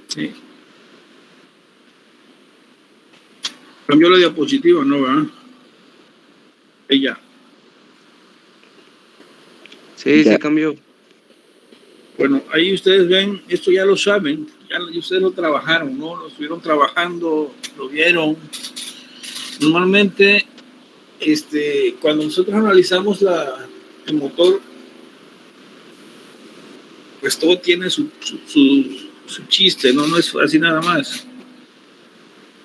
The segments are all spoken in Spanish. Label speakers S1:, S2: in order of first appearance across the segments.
S1: Sí. Cambió la diapositiva, ¿no? ¿Verdad? Ella.
S2: Sí, ya. Se cambió.
S1: Bueno, ahí ustedes ven, esto ya lo saben, ya ustedes lo trabajaron, ¿no? Lo estuvieron trabajando, lo vieron. Normalmente, cuando nosotros analizamos el motor, pues todo tiene su chiste, ¿no? No es así nada más.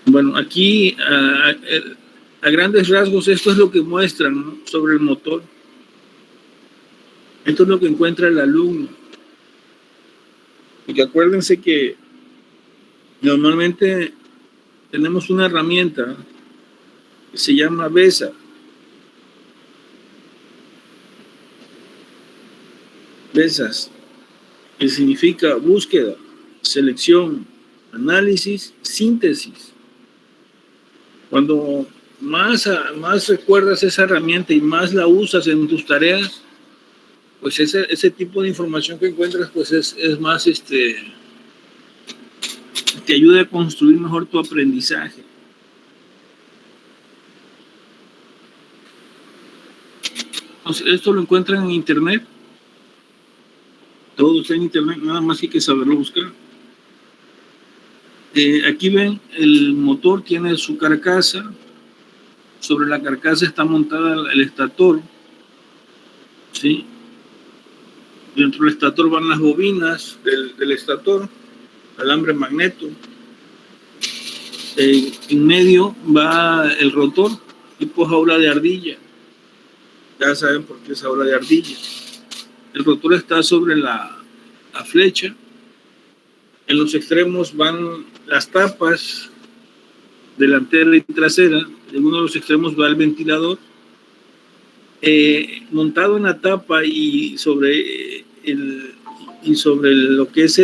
S1: Bueno, aquí a grandes rasgos esto es lo que muestran, ¿no? Sobre el motor. Esto es lo que encuentra el alumno. Porque acuérdense que normalmente tenemos una herramienta que se llama BESA. BESAS, que significa búsqueda, selección, análisis, síntesis. Cuando más recuerdas esa herramienta y más la usas en tus tareas, pues ese tipo de información que encuentras, pues es más, te ayuda a construir mejor tu aprendizaje. Entonces, esto lo encuentran en internet. Todo está en internet, nada más hay que saberlo buscar. Aquí ven, el motor tiene su carcasa. Sobre la carcasa está montada el estator. ¿Sí? Dentro del estator van las bobinas del estator, alambre magneto. En medio va el rotor, tipo jaula de ardilla. Ya saben por qué es jaula de ardilla. El rotor está sobre la flecha. En los extremos van las tapas delantera y trasera. En uno de los extremos va el ventilador. Montado en la tapa y sobre lo que es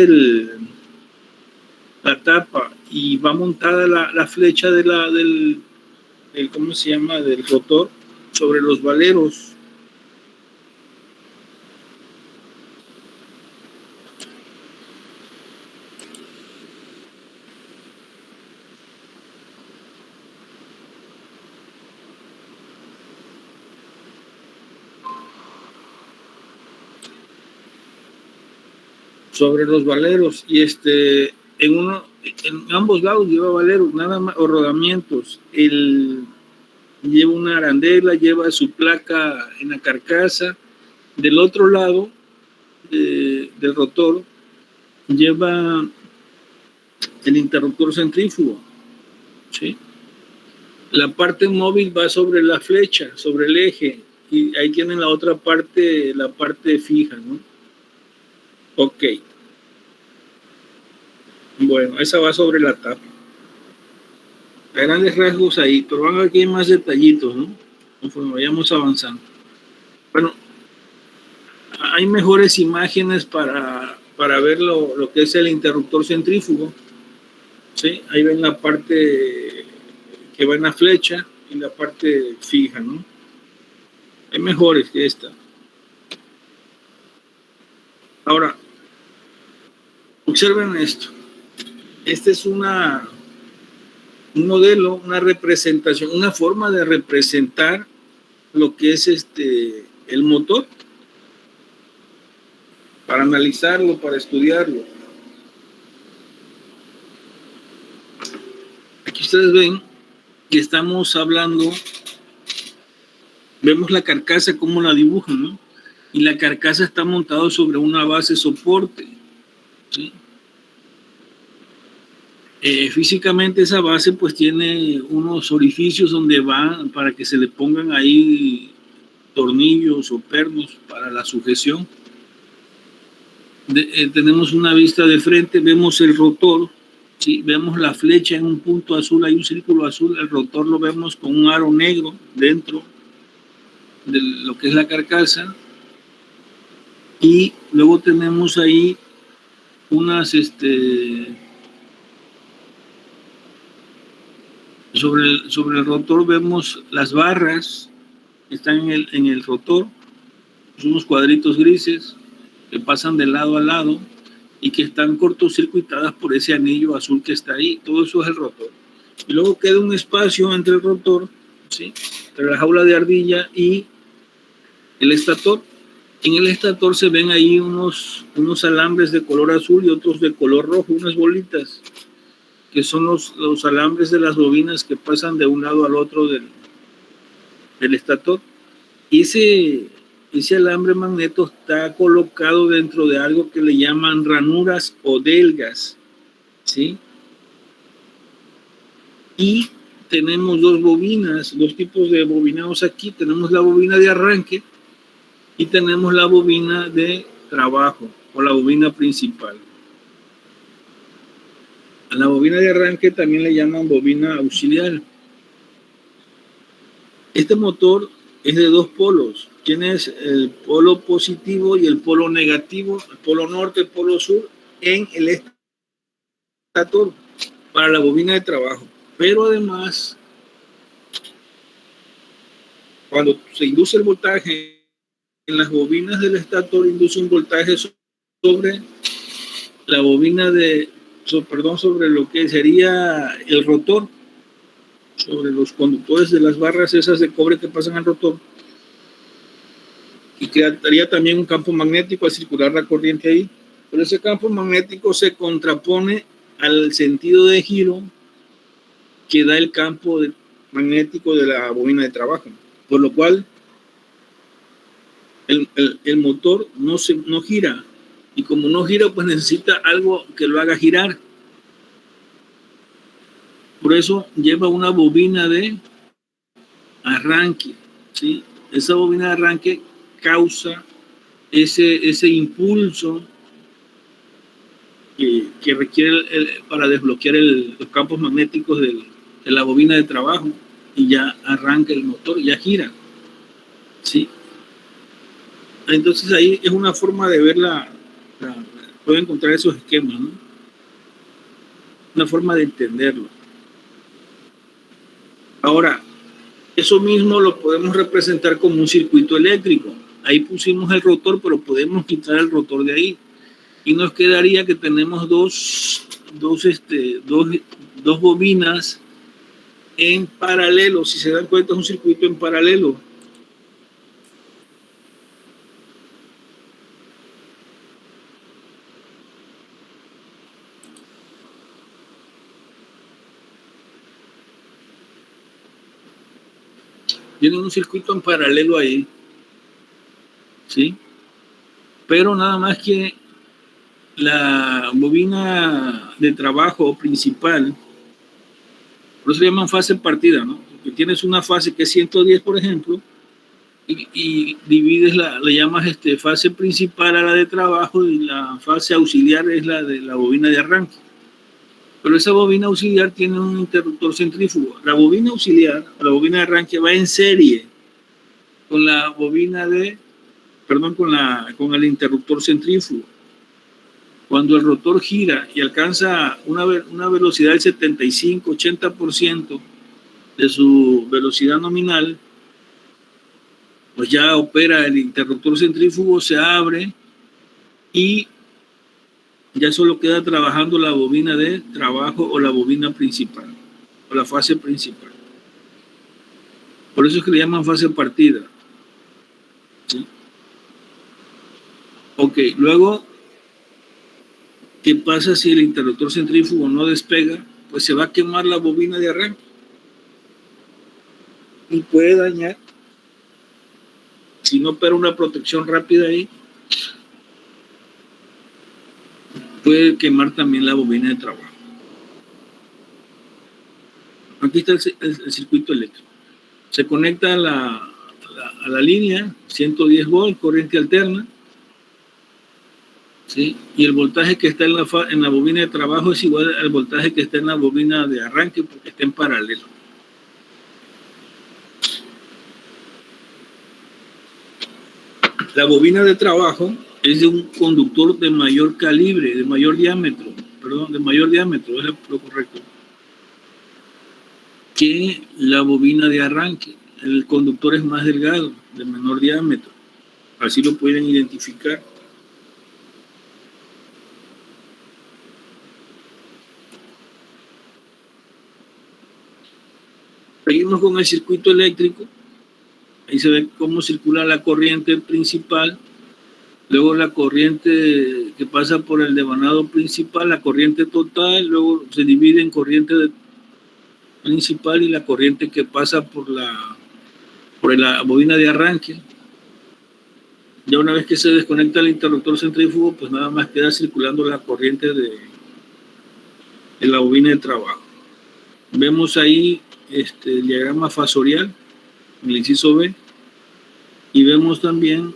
S1: la tapa, y va montada la flecha del ¿cómo se llama? Del rotor sobre los valeros. Sobre los valeros, y en ambos lados lleva valeros, nada más, o rodamientos. Lleva una arandela, lleva su placa en la carcasa. Del otro lado del rotor lleva el interruptor centrífugo, ¿sí? La parte móvil va sobre la flecha, sobre el eje, y ahí tienen la otra parte, la parte fija, ¿no? Ok. Bueno, esa va sobre la tapa. A grandes rasgos ahí, pero van a ver que hay más detallitos, ¿no? Conforme vayamos avanzando. Bueno, hay mejores imágenes para ver lo que es el interruptor centrífugo. ¿Sí? Ahí ven la parte que va en la flecha y la parte fija, ¿no? Hay mejores que esta. Ahora, observen esto. Este es un modelo, una representación, una forma de representar lo que es el motor, para analizarlo, para estudiarlo. Aquí ustedes ven que estamos hablando, vemos la carcasa como la dibujan, ¿no? Y la carcasa está montada sobre una base soporte, ¿sí? Físicamente esa base pues tiene unos orificios donde van para que se le pongan ahí tornillos o pernos para la sujeción. Tenemos una vista de frente, vemos el rotor, ¿sí? Vemos la flecha en un punto azul, hay un círculo azul, el rotor lo vemos con un aro negro dentro de lo que es la carcasa, y luego tenemos ahí unas sobre el rotor vemos las barras que están en el rotor, son unos cuadritos grises que pasan de lado a lado, y que están cortocircuitadas por ese anillo azul que está ahí. Todo eso es el rotor. Y luego queda un espacio entre el rotor, ¿sí?, entre la jaula de ardilla y el estator. En el estator se ven ahí unos alambres de color azul y otros de color rojo, unas bolitas, que son los alambres de las bobinas que pasan de un lado al otro del estator. Y ese alambre magneto está colocado dentro de algo que le llaman ranuras o delgas, ¿sí? Y tenemos dos bobinas, dos tipos de bobinados aquí. Tenemos la bobina de arranque y tenemos la bobina de trabajo o la bobina principal. A la bobina de arranque también le llaman bobina auxiliar. Este motor es de dos polos. Tienes el polo positivo y el polo negativo, el polo norte, el polo sur, en el estator para la bobina de trabajo. Pero además, cuando se induce el voltaje en las bobinas del estator, induce un voltaje sobre la bobina sobre lo que sería el rotor, sobre los conductores de las barras esas de cobre que pasan al rotor, y crearía también un campo magnético al circular la corriente ahí. Pero ese campo magnético se contrapone al sentido de giro que da el campo magnético de la bobina de trabajo, por lo cual el motor no gira, y como no gira, pues necesita algo que lo haga girar. Por eso lleva una bobina de arranque, ¿sí? Esa bobina de arranque causa ese impulso que requiere para desbloquear los campos magnéticos de la bobina de trabajo, y ya arranca el motor, ya gira, ¿sí? Entonces ahí es una forma de ver pueden encontrar esos esquemas, ¿no? Una forma de entenderlo. Ahora, eso mismo lo podemos representar como un circuito eléctrico. Ahí pusimos el rotor, pero podemos quitar el rotor de ahí y nos quedaría que tenemos dos bobinas en paralelo. Si se dan cuenta, es un circuito en paralelo. Tienen un circuito en paralelo ahí, ¿sí? Pero nada más que la bobina de trabajo principal, por eso se llaman fase partida, ¿no? Porque tienes una fase que es 110, por ejemplo, y divides le llamas fase principal a la de trabajo, y la fase auxiliar es la de la bobina de arranque. Pero esa bobina auxiliar tiene un interruptor centrífugo. La bobina auxiliar, la bobina de arranque, va en serie con la bobina con el interruptor centrífugo. Cuando el rotor gira y alcanza una velocidad del 75-80% de su velocidad nominal, pues ya opera el interruptor centrífugo, se abre y ya solo queda trabajando la bobina de trabajo o la bobina principal, o la fase principal. Por eso es que le llaman fase partida, ¿sí? Ok, luego, ¿qué pasa si el interruptor centrífugo no despega? Pues se va a quemar la bobina de arranque y puede dañar, si no opera una protección rápida ahí, puede quemar también la bobina de trabajo. Aquí está el circuito eléctrico. Se conecta a la línea, 110 volts, corriente alterna, ¿sí? Y el voltaje que está en la bobina de trabajo es igual al voltaje que está en la bobina de arranque, porque está en paralelo. La bobina de trabajo es de un conductor de mayor calibre, de mayor diámetro, es lo correcto, que la bobina de arranque. El conductor es más delgado, de menor diámetro. Así lo pueden identificar. Seguimos con el circuito eléctrico. Ahí se ve cómo circula la corriente principal, luego la corriente que pasa por el devanado principal, la corriente total, luego se divide en corriente principal y la corriente que pasa por la bobina de arranque. Ya una vez que se desconecta el interruptor centrífugo, pues nada más queda circulando la corriente de la bobina de trabajo. Vemos ahí el diagrama fasorial, el inciso B, y vemos también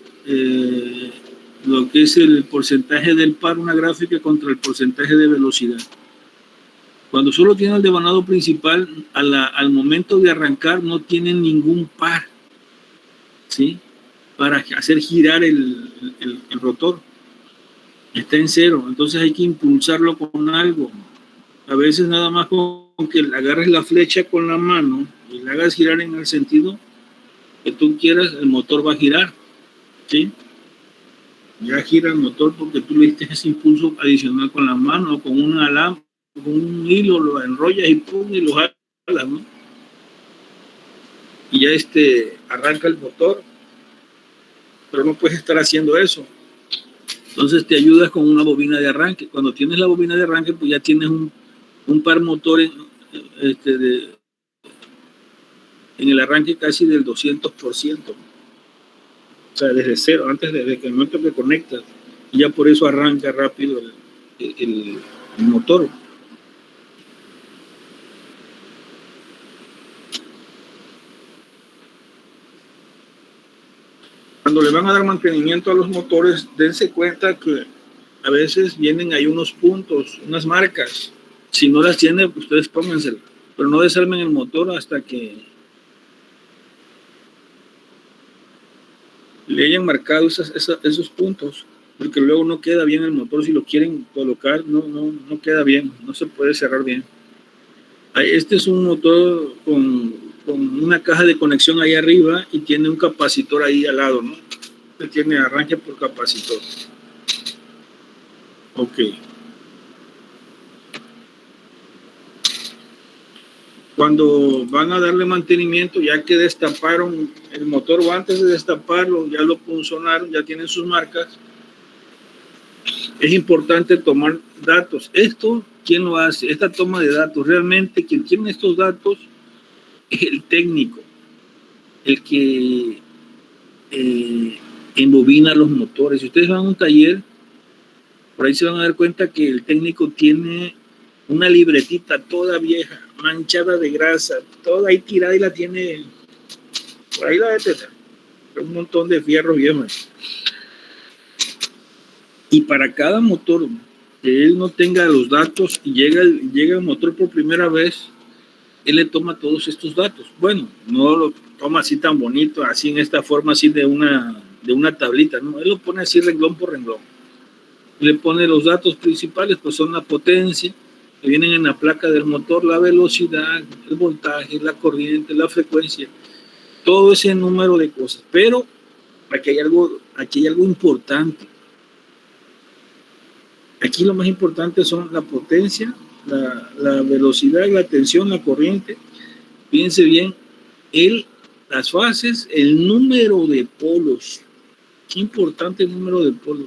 S1: lo que es el porcentaje del par, una gráfica contra el porcentaje de velocidad. Cuando solo tiene el devanado principal, al momento de arrancar no tiene ningún par, ¿sí? Para hacer girar el rotor. Está en cero, entonces hay que impulsarlo con algo. A veces nada más con que agarres la flecha con la mano y la hagas girar en el sentido que tú quieras, el motor va a girar, ¿sí? Ya gira el motor porque tú le diste ese impulso adicional con la mano o con una lámpara, con un hilo, lo enrollas y pum, y lo jalas, ¿no? Y ya arranca el motor, pero no puedes estar haciendo eso. Entonces te ayudas con una bobina de arranque. Cuando tienes la bobina de arranque, pues ya tienes un par motor en el arranque casi del 200%. O sea, desde cero, desde que el momento que conectas, y ya por eso arranca rápido el motor. Cuando le van a dar mantenimiento a los motores, dense cuenta que a veces vienen ahí unos puntos, unas marcas. Si no las tienen, ustedes pónganselas, pero no desarmen el motor hasta que le hayan marcado esos puntos, porque luego no queda bien el motor. Si lo quieren colocar, no queda bien, no se puede cerrar bien. Este es un motor con una caja de conexión ahí arriba y tiene un capacitor ahí al lado, ¿no? Este tiene arranque por capacitor. Ok. Cuando van a darle mantenimiento, ya que destaparon el motor o antes de destaparlo, ya lo punzonaron, ya tienen sus marcas, es importante tomar datos. Esto, ¿quién lo hace? Esta toma de datos, realmente quien tiene estos datos es el técnico, el que embobina los motores. Si ustedes van a un taller, por ahí se van a dar cuenta que el técnico tiene una libretita toda vieja, manchada de grasa, toda ahí tirada y la tiene, por ahí la de tener, un montón de fierros viejos. Y para cada motor que él no tenga los datos y llega el motor por primera vez, él le toma todos estos datos. Bueno, no lo toma así tan bonito, así en esta forma así de una tablita, ¿no? Él lo pone así renglón por renglón. Le pone los datos principales, pues son la potencia, que vienen en la placa del motor, la velocidad, el voltaje, la corriente, la frecuencia, todo ese número de cosas. Pero aquí hay algo importante. Aquí lo más importante son la potencia, la velocidad, la tensión, la corriente. Fíjense bien, las fases, el número de polos. Qué importante el número de polos.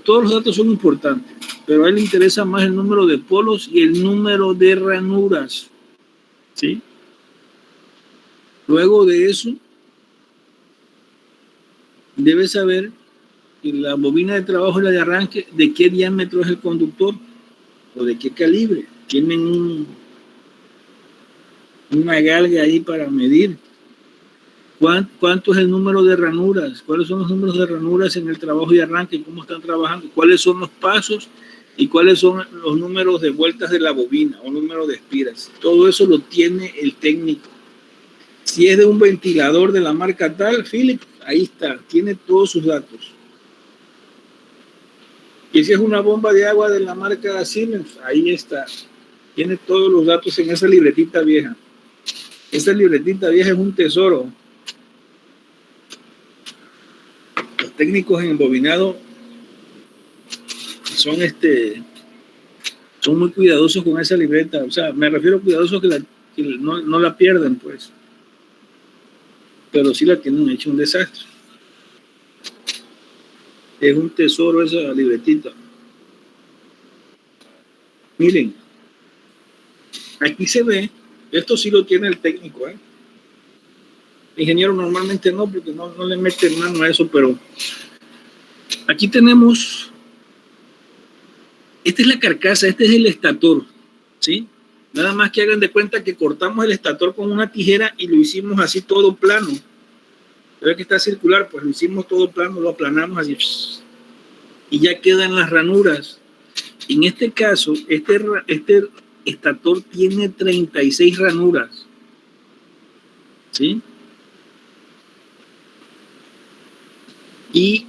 S1: Todos los datos son importantes, pero a él le interesa más el número de polos y el número de ranuras, ¿sí? Luego de eso, debe saber que la bobina de trabajo y la de arranque, de qué diámetro es el conductor o de qué calibre. Tienen una galga ahí para medir. ¿Cuánto es el número de ranuras? ¿Cuáles son los números de ranuras en el trabajo y arranque? ¿Cómo están trabajando? ¿Cuáles son los pasos? ¿Y cuáles son los números de vueltas de la bobina o número de espiras? Todo eso lo tiene el técnico. Si es de un ventilador de la marca tal, Philips, ahí está, tiene todos sus datos. Y si es una bomba de agua de la marca Siemens, ahí está, tiene todos los datos en esa libretita vieja. Esa libretita vieja es un tesoro. Los técnicos en embobinado son muy cuidadosos con esa libreta. O sea, me refiero a cuidadosos que que no la pierdan, pues. Pero sí la tienen hecho un desastre. Es un tesoro esa libretita. Miren, aquí se ve, esto sí lo tiene el técnico, ¿eh? El ingeniero normalmente no, porque no le mete mano a eso, pero aquí tenemos, esta es la carcasa, este es el estator, ¿sí? Nada más que hagan de cuenta que cortamos el estator con una tijera y lo hicimos así todo plano. Ve que está circular, pues lo hicimos todo plano, lo aplanamos así y ya quedan las ranuras. En este caso, este estator tiene 36 ranuras, ¿sí? Y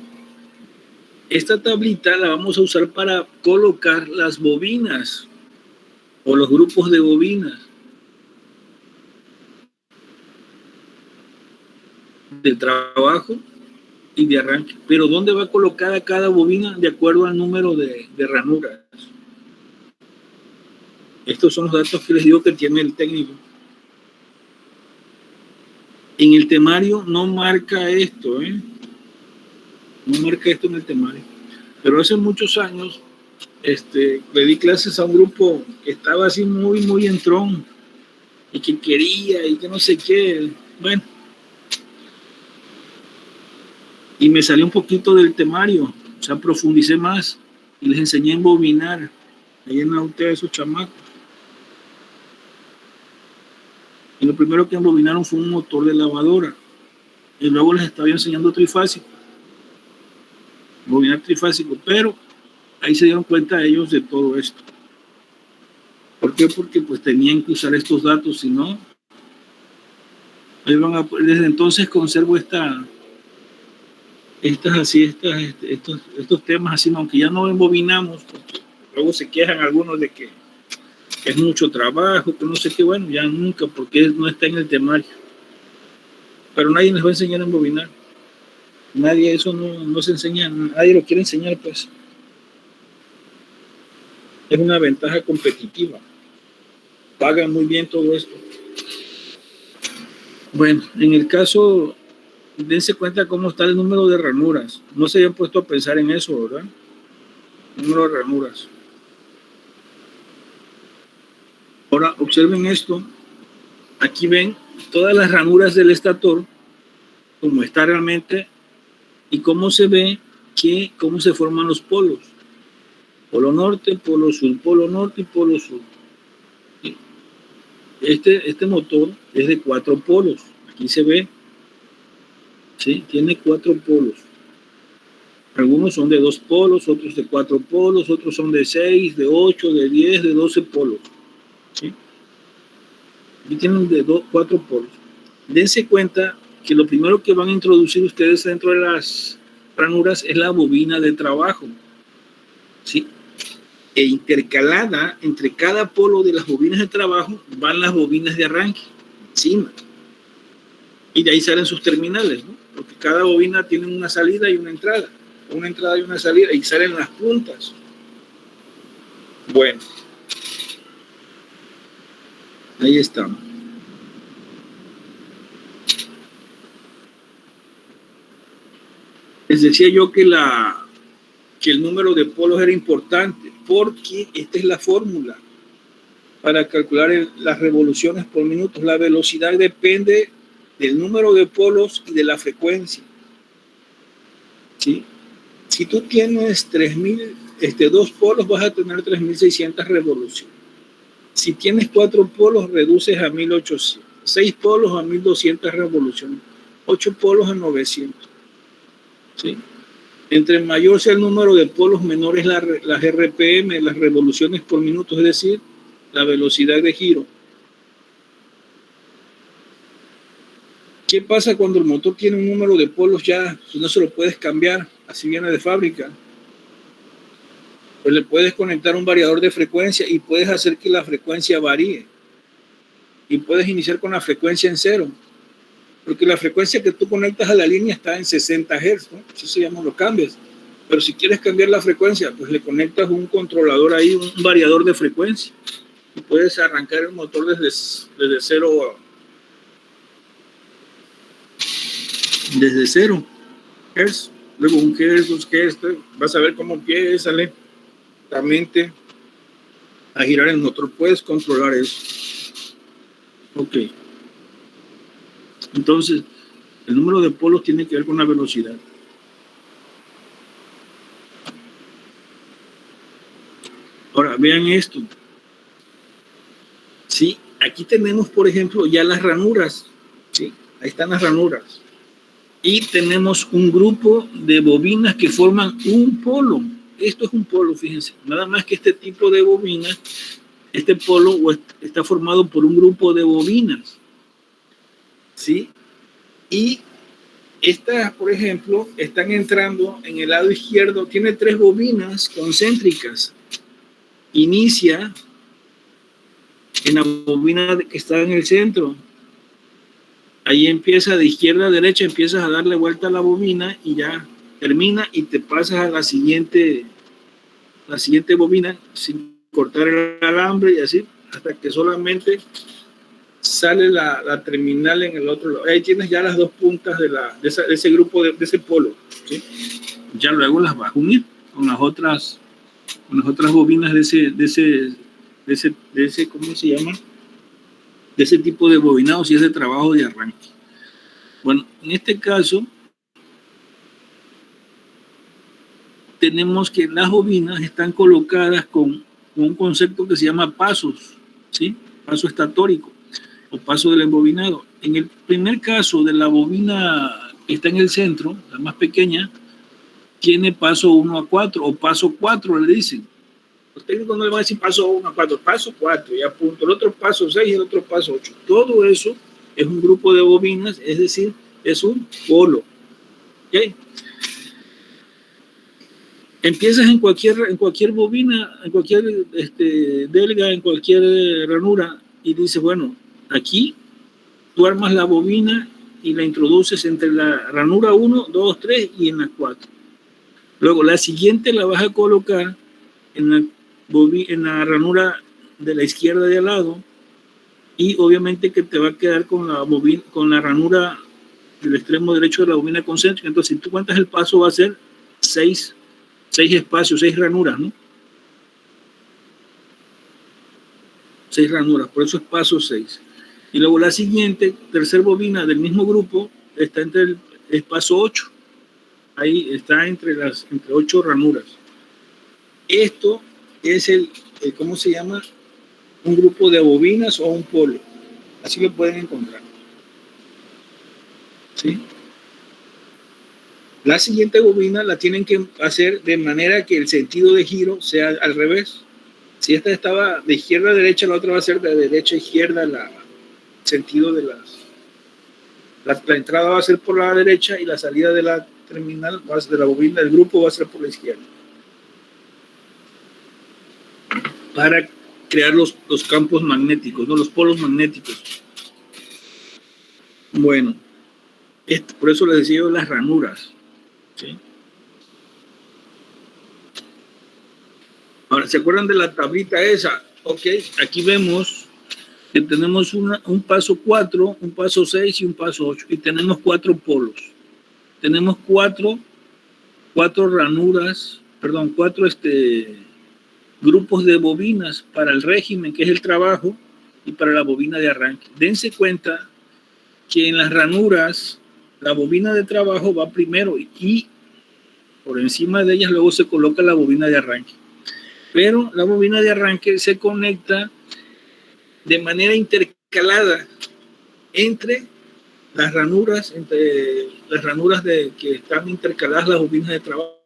S1: esta tablita la vamos a usar para colocar las bobinas o los grupos de bobinas de trabajo y de arranque. Pero ¿dónde va colocada cada bobina? De acuerdo al número de ranuras. Estos son los datos que les digo que tiene el técnico. En el temario no marca esto, ¿eh? No marca esto en el temario. Pero hace muchos años le di clases a un grupo que estaba así muy entrón y que quería y que no sé qué. Bueno, y me salió un poquito del temario, o sea, profundicé más y les enseñé a embobinar. Ahí en la UTE a esos chamacos. Y lo primero que embobinaron fue un motor de lavadora. Y luego les estaba enseñando trifásico. Embobinar trifásico, pero ahí se dieron cuenta ellos de todo esto. ¿Por qué? Porque pues tenían que usar estos datos, si no, desde entonces conservo estos temas así, aunque ya no embobinamos, porque luego se quejan algunos de que es mucho trabajo, que no sé qué, bueno, ya nunca, porque no está en el temario. Pero nadie les va a enseñar a embobinar. Nadie, eso no se enseña, nadie lo quiere enseñar, pues. Es una ventaja competitiva. Pagan muy bien todo esto. Bueno, en el caso, dense cuenta cómo está el número de ranuras. No se habían puesto a pensar en eso, ¿verdad? El número de ranuras. Ahora, observen esto. Aquí ven todas las ranuras del estator, como está realmente, y cómo se ve cómo se forman los polos. Polo norte, polo sur, polo norte y polo sur. Este motor es de 4 polos. Aquí se ve, ¿sí? Tiene 4 polos. Algunos son de 2 polos, otros de 4 polos, otros son de 6, de 8, de 10, de 12 polos. ¿Sí? Aquí tienen de 4 polos. Dense cuenta que lo primero que van a introducir ustedes dentro de las ranuras es la bobina de trabajo. ¿Sí? E intercalada entre cada polo de las bobinas de trabajo van las bobinas de arranque encima. Y de ahí salen sus terminales, ¿no? Porque cada bobina tiene una salida y una entrada y una salida, y salen las puntas. Bueno, ahí estamos. Les decía yo que el número de polos era importante, porque esta es la fórmula para calcular las revoluciones por minuto. La velocidad depende del número de polos y de la frecuencia. ¿Sí? Si tú tienes 2 polos, vas a tener 3.600 revoluciones. Si tienes 4 polos, reduces a 1.800. 6 polos a 1.200 revoluciones. 8 polos a 900. ¿Sí? Entre mayor sea el número de polos, menor es las RPM, las revoluciones por minuto, es decir, la velocidad de giro. ¿Qué pasa cuando el motor tiene un número de polos ya? Pues no se lo puedes cambiar, así viene de fábrica. Pues le puedes conectar un variador de frecuencia y puedes hacer que la frecuencia varíe. Y puedes iniciar con la frecuencia en 0. Porque la frecuencia que tú conectas a la línea está en 60 Hz, ¿no? Eso ya no lo cambias. Pero si quieres cambiar la frecuencia, pues le conectas un controlador ahí, un variador de frecuencia. Y puedes arrancar el motor desde cero. Desde 0 Hz, luego 1 Hz, 2 Hz, vas a ver cómo empieza lentamente a girar el motor. Puedes controlar eso. Ok. Entonces, el número de polos tiene que ver con la velocidad. Ahora, vean esto. Sí, aquí tenemos, por ejemplo, ya las ranuras. ¿Sí? Ahí están las ranuras. Y tenemos un grupo de bobinas que forman un polo. Esto es un polo, fíjense. Nada más que este tipo de bobinas, este polo está formado por un grupo de bobinas. ¿Sí? Y estas, por ejemplo, están entrando en el lado izquierdo. Tiene 3 bobinas concéntricas. Inicia en la bobina que está en el centro. Ahí empieza de izquierda a derecha, empiezas a darle vuelta a la bobina y ya termina y te pasas a la siguiente bobina sin cortar el alambre y así hasta que solamente sale la terminal en el otro lado. Ahí tienes ya las 2 puntas de ese grupo, de ese polo, ¿sí? Ya luego las vas a unir con las otras bobinas de ese, ¿cómo se llama? De ese tipo de bobinado, si es de trabajo de arranque. Bueno, en este caso tenemos que las bobinas están colocadas con un concepto que se llama pasos, ¿sí? Paso estatórico o paso del embobinado. En el primer caso de la bobina que está en el centro, la más pequeña, tiene paso 1 a 4 o paso 4 le dicen. Los técnicos no le van a decir paso 1 a 4, paso 4 y a punto. El otro paso 6 y el otro paso 8. Todo eso es un grupo de bobinas, es decir, es un polo. ¿Okay? Empiezas en cualquier bobina, en cualquier delga, en cualquier ranura y dices, bueno, aquí tú armas la bobina y la introduces entre la ranura 1, 2, 3 y en la 4. Luego la siguiente la vas a colocar en la ranura de la izquierda de al lado y obviamente que te va a quedar con la ranura del extremo derecho de la bobina concéntrica. Entonces, si tú cuentas el paso, va a ser 6 espacios, 6 ranuras, ¿no? 6 ranuras, por eso es paso 6. Y luego la siguiente, tercer bobina del mismo grupo, está entre el paso 8. Ahí está entre 8 ranuras. Esto es ¿cómo se llama? Un grupo de bobinas o un polo. Así lo pueden encontrar. ¿Sí? La siguiente bobina la tienen que hacer de manera que el sentido de giro sea al revés. Si esta estaba de izquierda a derecha, la otra va a ser de derecha a izquierda. El sentido de la entrada va a ser por la derecha y la salida de la terminal, de la bobina del grupo, va a ser por la izquierda. Para crear los campos magnéticos, ¿no? Los polos magnéticos. Bueno, por eso les decía yo las ranuras. ¿Sí? Ahora, ¿se acuerdan de la tablita esa? Ok, aquí vemos que tenemos un paso 4, un paso 6 y un paso 8. Y tenemos 4 polos. Tenemos 4 ranuras, perdón, 4 grupos de bobinas para el régimen, que es el trabajo, y para la bobina de arranque. Dense cuenta que en las ranuras la bobina de trabajo va primero y por encima de ellas luego se coloca la bobina de arranque. Pero la bobina de arranque se conecta de manera intercalada entre las ranuras que están intercaladas, las bobinas de trabajo,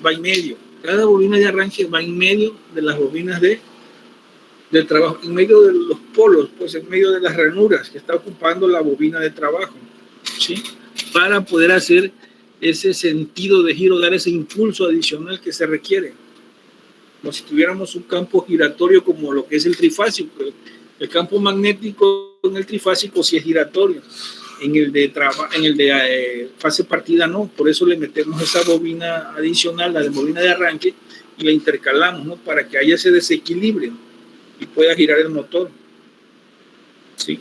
S1: va en medio. Cada bobina de arranque va en medio de las bobinas de trabajo, en medio de los polos, pues en medio de las ranuras que está ocupando la bobina de trabajo, ¿sí? Para poder hacer ese sentido de giro, dar ese impulso adicional que se requiere. Como si tuviéramos un campo giratorio como lo que es el trifásico. El campo magnético en el trifásico sí es giratorio. En el de fase partida no, por eso le metemos esa bobina adicional, la de bobina de arranque, y la intercalamos, ¿no? Para que haya ese desequilibrio. y pueda girar el motor. ¿Sí?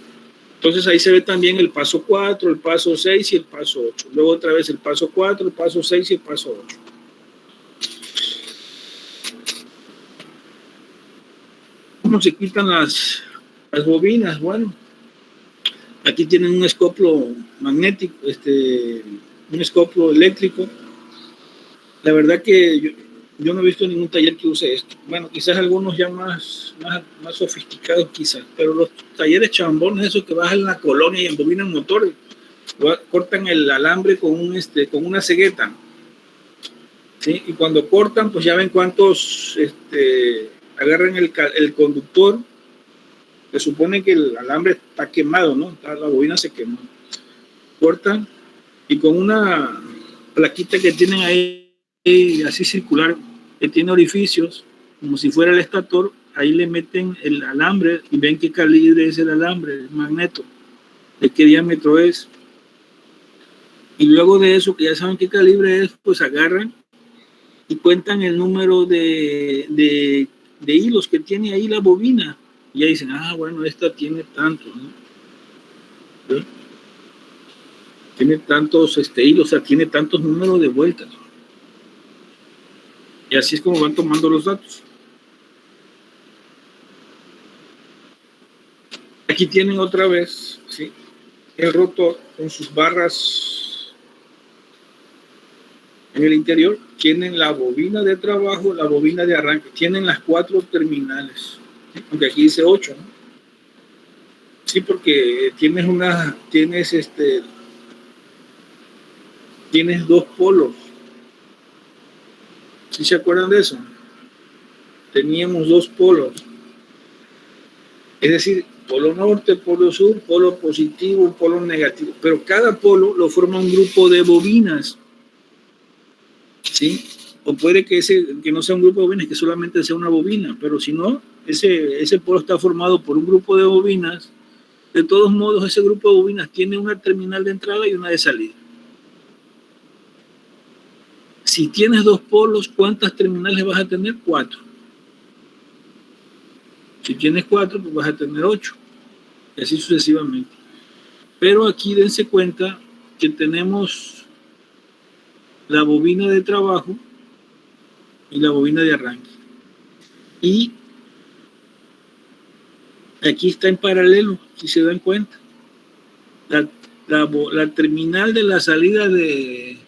S1: Entonces ahí se ve también el paso 4, el paso 6 y el paso 8. Luego otra vez el paso 4, el paso 6 y el paso 8. ¿Cómo se quitan las bobinas? Bueno, aquí tienen un escoplo magnético, un escoplo eléctrico. La verdad que yo no he visto ningún taller que use esto. Bueno, quizás algunos ya más sofisticados quizás, pero los talleres chambones, esos que bajan la colonia y embobinan motores, cortan el alambre con una cegueta, ¿sí? Y cuando cortan, pues ya ven cuántos agarran el conductor. Se supone que el alambre está quemado, ¿no? La bobina se quemó. Cortan y con una plaquita que tienen ahí, así circular, que tiene orificios, como si fuera el estator, ahí le meten el alambre y ven qué calibre es el alambre, el magneto, de qué diámetro es. Y luego de eso, que ya saben qué calibre es, pues agarran y cuentan el número de hilos que tiene ahí la bobina. Y ya dicen, bueno, esta tiene tantos, ¿no? ¿Sí? Tiene tantos hilos, o sea, tiene tantos números de vueltas. Y así es como van tomando los datos. Aquí tienen otra vez, ¿sí?, el rotor con sus barras en el interior. Tienen la bobina de trabajo, la bobina de arranque. Tienen las 4 terminales. ¿Sí? Aunque aquí dice 8, ¿no? Sí, porque tienes dos polos. ¿Sí se acuerdan de eso? Teníamos 2 polos. Es decir, polo norte, polo sur, polo positivo, polo negativo. Pero cada polo lo forma un grupo de bobinas. ¿Sí? O puede que no sea un grupo de bobinas, que solamente sea una bobina. Pero si no, ese polo está formado por un grupo de bobinas. De todos modos, ese grupo de bobinas tiene una terminal de entrada y una de salida. Si tienes 2 polos, ¿cuántas terminales vas a tener? 4. Si tienes 4, pues vas a tener 8. Y así sucesivamente. Pero aquí dense cuenta que tenemos la bobina de trabajo y la bobina de arranque. Y aquí está en paralelo, si se dan cuenta. La terminal de la salida de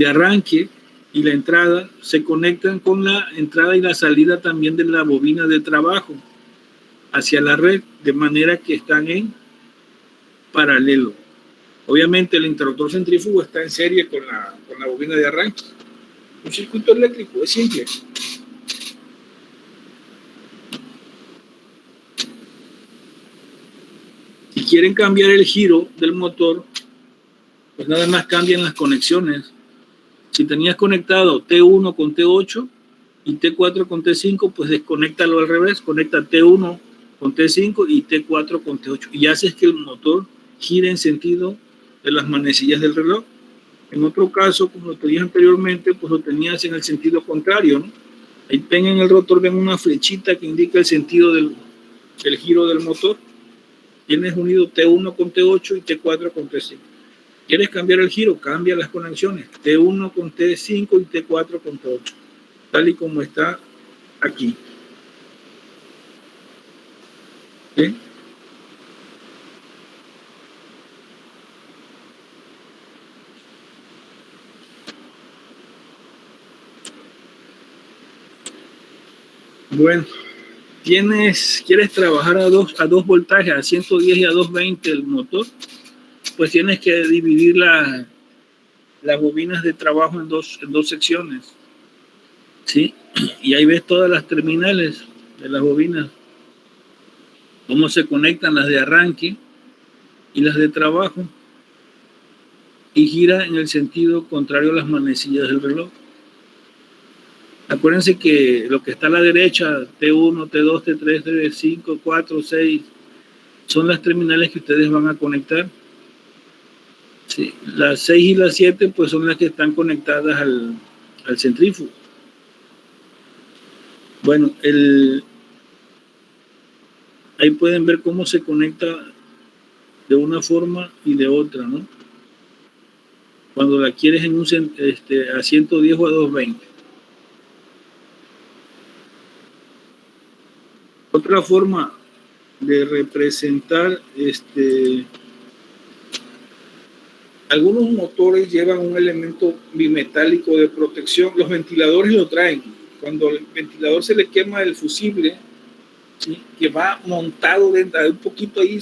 S1: arranque y la entrada se conectan con la entrada y la salida también de la bobina de trabajo hacia la red, de manera que están en paralelo. Obviamente el interruptor centrífugo está en serie con la bobina de arranque. Un circuito eléctrico es simple. Si quieren cambiar el giro del motor, pues nada más cambian las conexiones. Si tenías conectado T1 con T8 y T4 con T5, pues desconéctalo al revés, conecta T1 con T5 y T4 con T8 y haces que el motor gire en sentido de las manecillas del reloj. En otro caso, como lo te dije anteriormente, pues lo tenías en el sentido contrario, ¿no? Ahí ven en el rotor, ven una flechita que indica el sentido del giro del motor. Tienes unido T1 con T8 y T4 con T5. ¿Quieres cambiar el giro? Cambia las conexiones. T1 con T5 y T4 con T8. Tal y como está aquí. ¿Sí? Bueno, ¿quieres trabajar a dos voltajes, a 110 y a 220 el motor? Pues tienes que dividir las bobinas de trabajo en dos secciones. ¿Sí? Y ahí ves todas las terminales de las bobinas, cómo se conectan las de arranque y las de trabajo, y gira en el sentido contrario a las manecillas del reloj. Acuérdense que lo que está a la derecha, T1, T2, T3, T5, 4, 6, son las terminales que ustedes van a conectar. Sí, las 6 y las 7 pues son las que están conectadas al centrífugo. Bueno, Ahí pueden ver cómo se conecta de una forma y de otra, ¿no? Cuando la quieres en un a 110 o a 220. Otra forma de representar algunos motores llevan un elemento bimetálico de protección. Los ventiladores lo traen. Cuando el ventilador se le quema el fusible, ¿sí?, que va montado dentro, un poquito ahí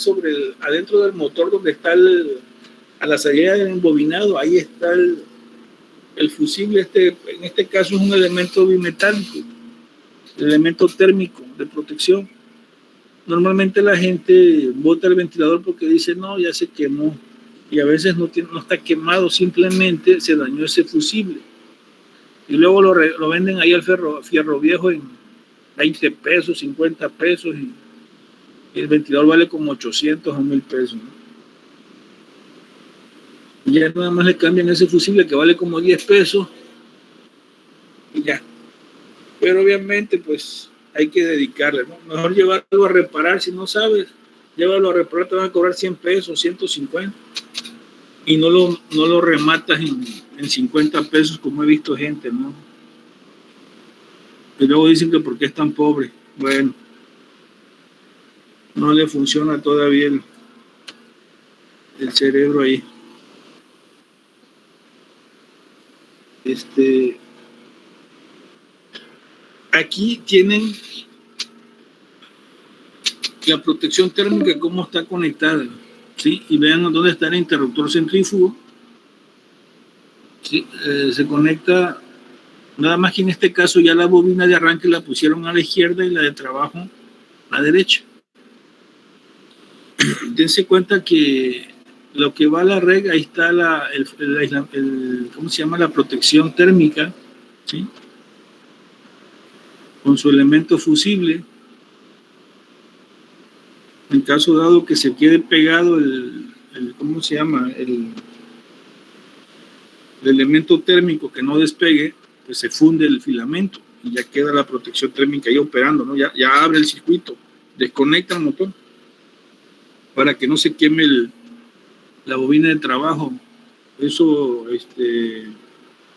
S1: adentro del motor donde está a la salida del embobinado, ahí está el fusible. En este caso es un elemento bimetálico, elemento térmico de protección. Normalmente la gente bota el ventilador porque dice, no, ya se quemó. Y a veces no está quemado, simplemente se dañó ese fusible. Y luego lo venden ahí al fierro viejo en 20 pesos, 50 pesos, y el ventilador vale como 800 o 1000 pesos, ¿no? Y ya nada más le cambian ese fusible que vale como 10 pesos y ya. Pero obviamente pues hay que dedicarle, ¿no? Mejor llevarlo a reparar. Si no sabes, llévalo a reparar, te van a cobrar 100 pesos, 150. Y no lo rematas en 50 pesos como he visto gente, ¿no? Y luego dicen que por qué es tan pobre. Bueno, no le funciona todavía el cerebro ahí. Aquí tienen la protección térmica, cómo está conectada, ¿sí? Y vean dónde está el interruptor centrífugo. ¿Sí? Se conecta, nada más que en este caso ya la bobina de arranque la pusieron a la izquierda y la de trabajo a la derecha. Dense cuenta que lo que va a la red, ahí está ¿cómo se llama? La protección térmica, ¿sí?, con su elemento fusible. En caso dado que se quede pegado ¿cómo se llama? El elemento térmico, que no despegue, pues se funde el filamento y ya queda la protección térmica ahí operando, ¿no? Ya abre el circuito, desconecta el motor para que no se queme la bobina de trabajo. Eso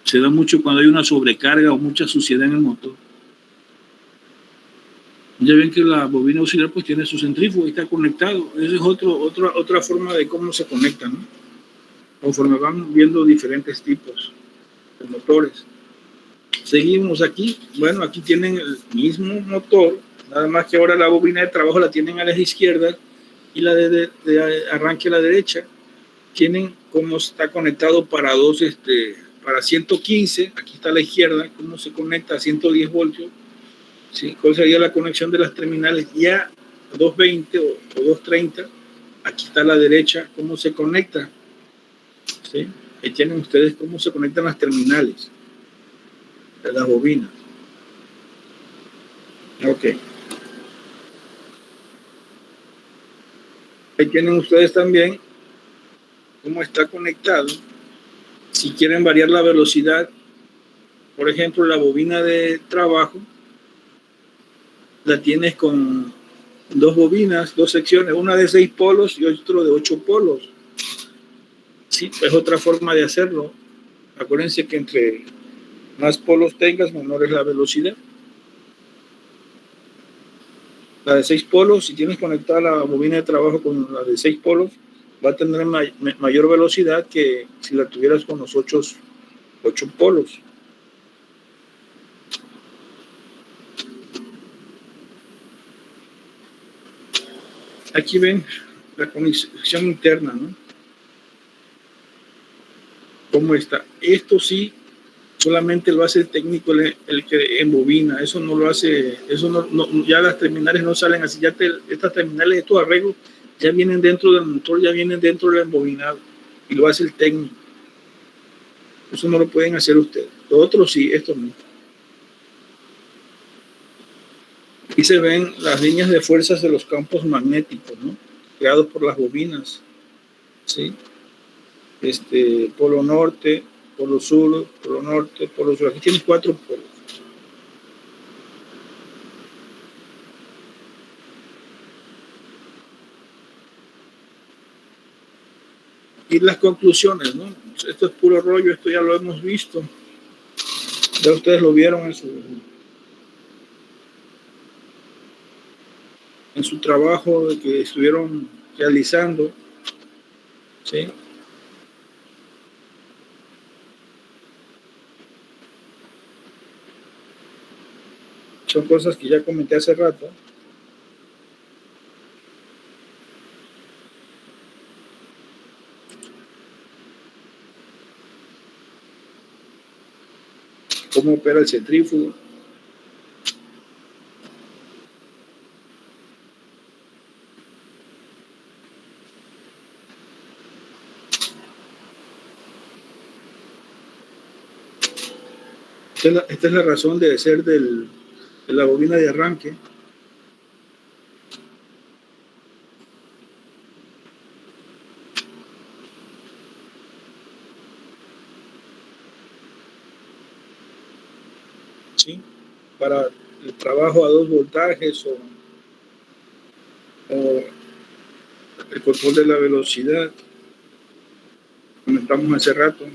S1: se da mucho cuando hay una sobrecarga o mucha suciedad en el motor. Ya ven que la bobina auxiliar pues tiene su centrífugo y está conectado. Esa es otra forma de cómo se conecta, ¿no? Conforme van viendo diferentes tipos de motores. Seguimos aquí. Bueno, aquí tienen el mismo motor, nada más que ahora la bobina de trabajo la tienen a la izquierda y la de arranque a la derecha. Tienen cómo está conectado para para 115, aquí está a la izquierda, cómo se conecta a 110 voltios, ¿sí? ¿Cuál sería la conexión de las terminales? Ya a 220 o 230, aquí está a la derecha, cómo se conecta, ¿sí? Ahí tienen ustedes cómo se conectan las terminales de las bobinas. Ok. Ahí tienen ustedes también cómo está conectado. Si quieren variar la velocidad, por ejemplo, la bobina de trabajo la tienes con dos bobinas, dos secciones, una de 6 polos y otro de 8 polos. Sí, es otra forma de hacerlo. Acuérdense que entre más polos tengas, menor es la velocidad. La de 6 polos, si tienes conectada la bobina de trabajo con la de 6 polos, va a tener mayor velocidad que si la tuvieras con los 8 polos. Aquí ven la conexión interna, ¿no? ¿Cómo está? Esto sí, solamente lo hace el técnico, el que embobina. Eso no lo hace, eso no, ya las terminales no salen así. Estas terminales, estos arreglos, ya vienen dentro del motor, ya vienen dentro del embobinado. Y lo hace el técnico. Eso no lo pueden hacer ustedes. Lo otro sí, esto no. Aquí se ven las líneas de fuerzas de los campos magnéticos, ¿no?, creados por las bobinas, ¿sí? Polo norte, polo sur, polo norte, polo sur. Aquí tienes 4 polos. Y las conclusiones, ¿no? Esto es puro rollo, esto ya lo hemos visto. Ya ustedes lo vieron en su trabajo que estuvieron realizando, ¿sí? Son cosas que ya comenté hace rato. Cómo opera el centrífugo. Esta es la razón de ser de la bobina de arranque. ¿Sí? Para el trabajo a 2 voltajes o el control de la velocidad. Comentamos hace rato.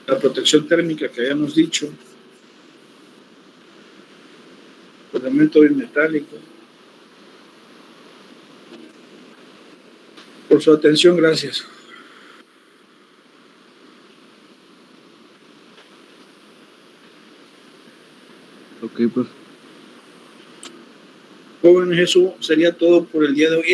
S1: La protección térmica que habíamos dicho. Elemento bimetálico. Por su atención, gracias.
S2: Ok, pues.
S1: Jóvenes, eso sería todo por el día de hoy.